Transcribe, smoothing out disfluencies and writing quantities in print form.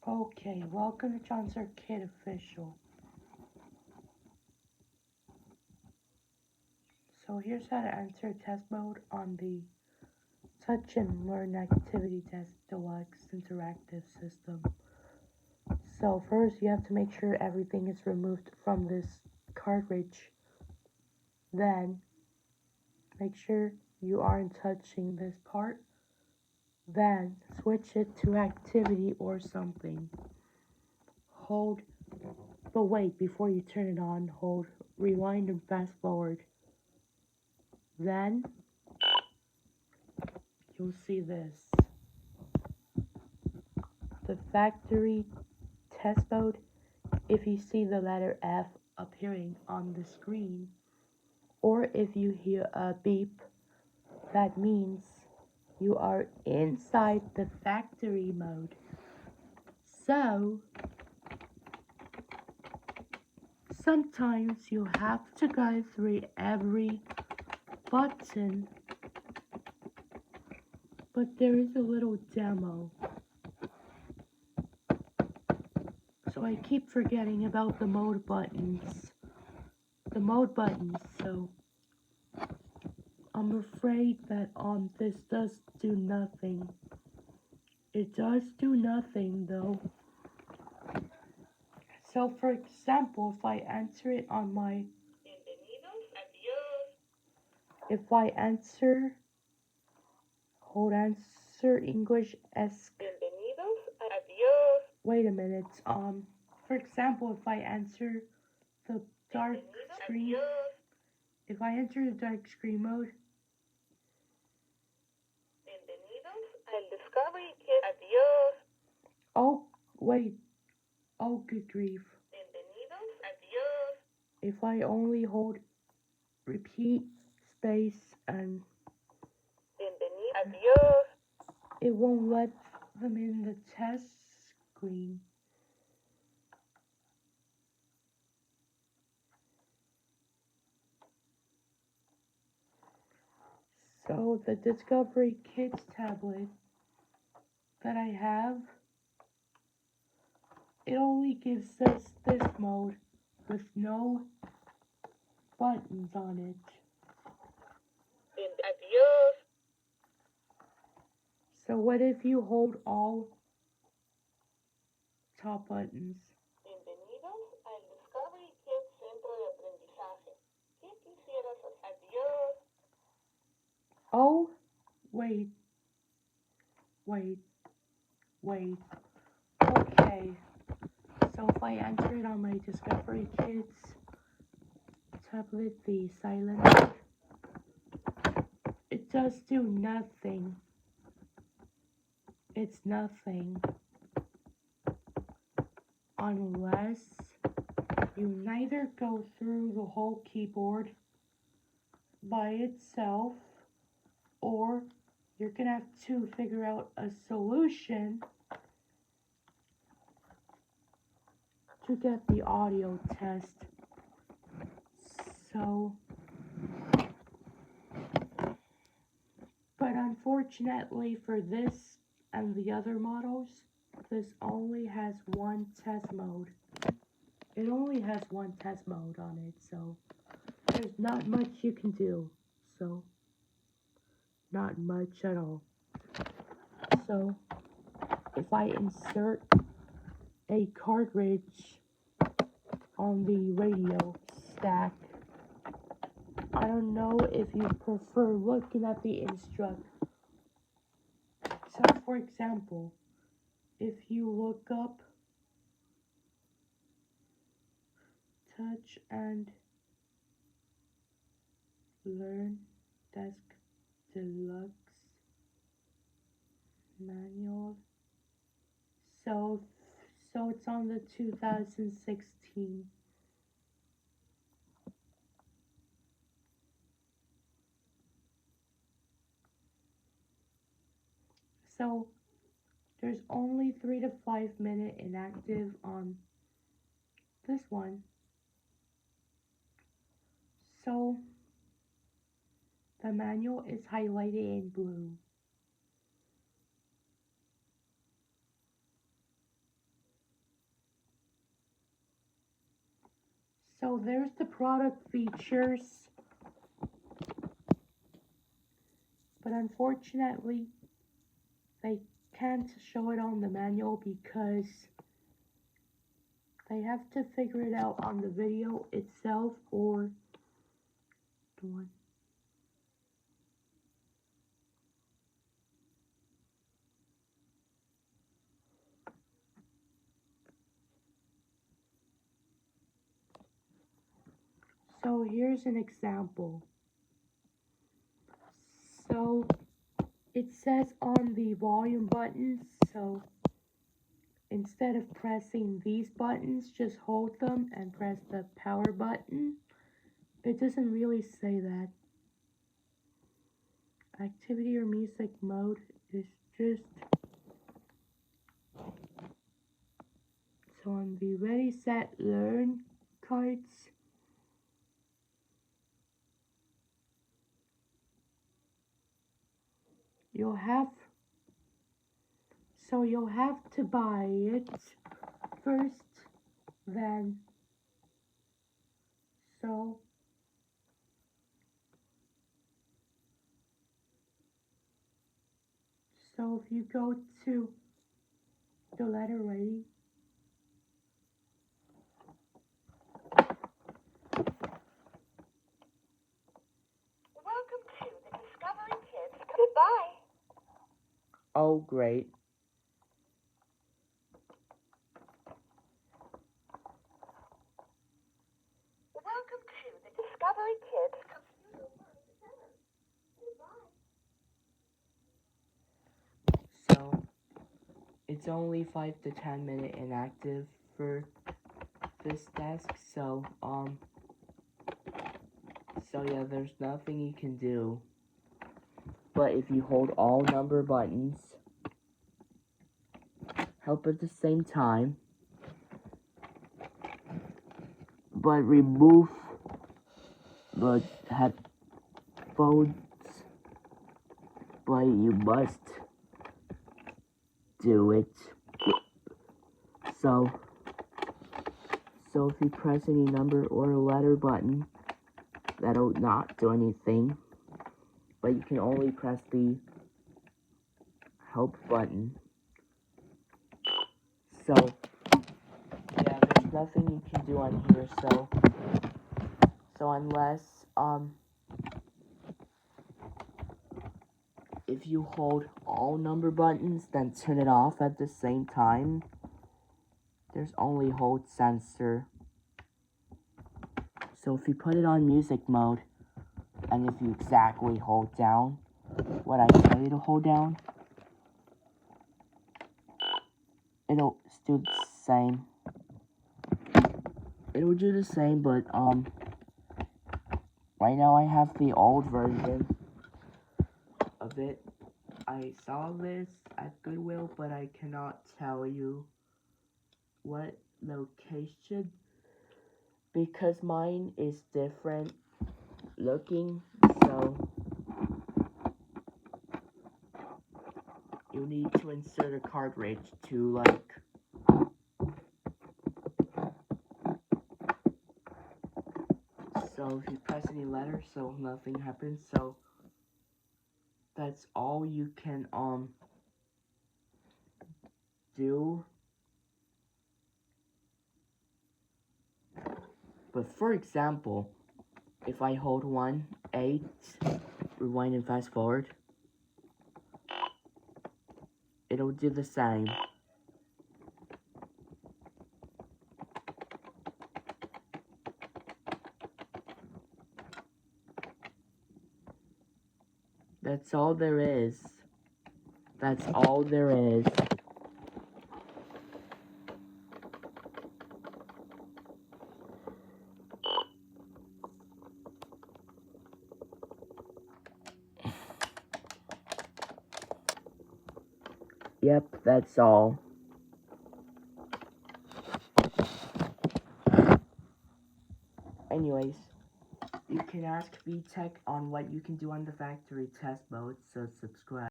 Okay, welcome to John's Arcade Official. So here's how to enter test mode on the Touch and Learn Activity Test Deluxe Interactive System. So first you have to make sure everything is removed from this cartridge. Then make sure you aren't touching this part. Then switch it to activity or something. Hold, but wait, before you turn it on, hold rewind and fast forward. Then you'll see this. The factory test mode, if you see the letter F appearing on the screen, or if you hear a beep, that means you are inside the factory mode. So, sometimes you have to go through every button, but there is a little demo. So I keep forgetting about the mode buttons. So I'm afraid that this does do nothing. It does do nothing though. So for example, if I enter it on my if I answer English esque. Wait a minute. For example, if I answer the dark screen, if I enter the dark screen mode, oh wait, oh good grief. If I only hold repeat space and it won't let them in the test screen. So the Discovery Kids tablet that I have, it only gives us this mode with no buttons on it. So what if you hold all top buttons? Oh, wait. Okay. So if I enter it on my Discovery Kids tablet, the silent mode, it does do nothing. It's nothing. Unless you neither go through the whole keyboard by itself, or you're gonna have to figure out a solution to get the audio test. So, but unfortunately for this and the other models, this only has one test mode. It only has one test mode on it, so there's not much you can do. So, not much at all. So, if I insert a cartridge on the radio stack, I don't know if you prefer looking at the instruct. So for example, if you look up Touch and Learn Desk Deluxe Manual, so it's on the 2016. So there's only 3 to 5 minute inactive on this one. So the manual is highlighted in blue. So there's the product features, but unfortunately they can't show it on the manual because they have to figure it out on the video itself or the one. So here's an example. So it says on the volume buttons, so instead of pressing these buttons, just hold them and press the power button. It doesn't really say that. Activity or music mode is just, so on the ready, set, learn cards, you'll have to buy it first, then so if you go to the letter ready, welcome to the Discovery Kids. Goodbye. Oh, great. Welcome to the Discovery Kids Computer Learning Center. Goodbye. So, it's only 5 to 10 minute inactive for this desk, so yeah, there's nothing you can do. But if you hold all number buttons, help at the same time, but remove the headphones, but you must do it. So if you press any number or letter button, that'll not do anything, but you can only press the help button. So yeah, there's nothing you can do on here, so unless if you hold all number buttons then turn it off at the same time, there's only hold sensor. So if you put it on music mode, and if you exactly hold down what I tell you to hold down, it'll still the same. It'll do the same, but right now I have the old version of it. I saw this at Goodwill, but I cannot tell you what location because mine is different looking, so you need to insert a cartridge to like so if you press any letter, so nothing happens, so that's all you can do. But for example, if I hold 1, 8, rewind and fast forward, it'll do the same. That's all there is. That's all there is. Yep, that's all. Anyways, you can ask VTech on what you can do on the factory test mode, so subscribe.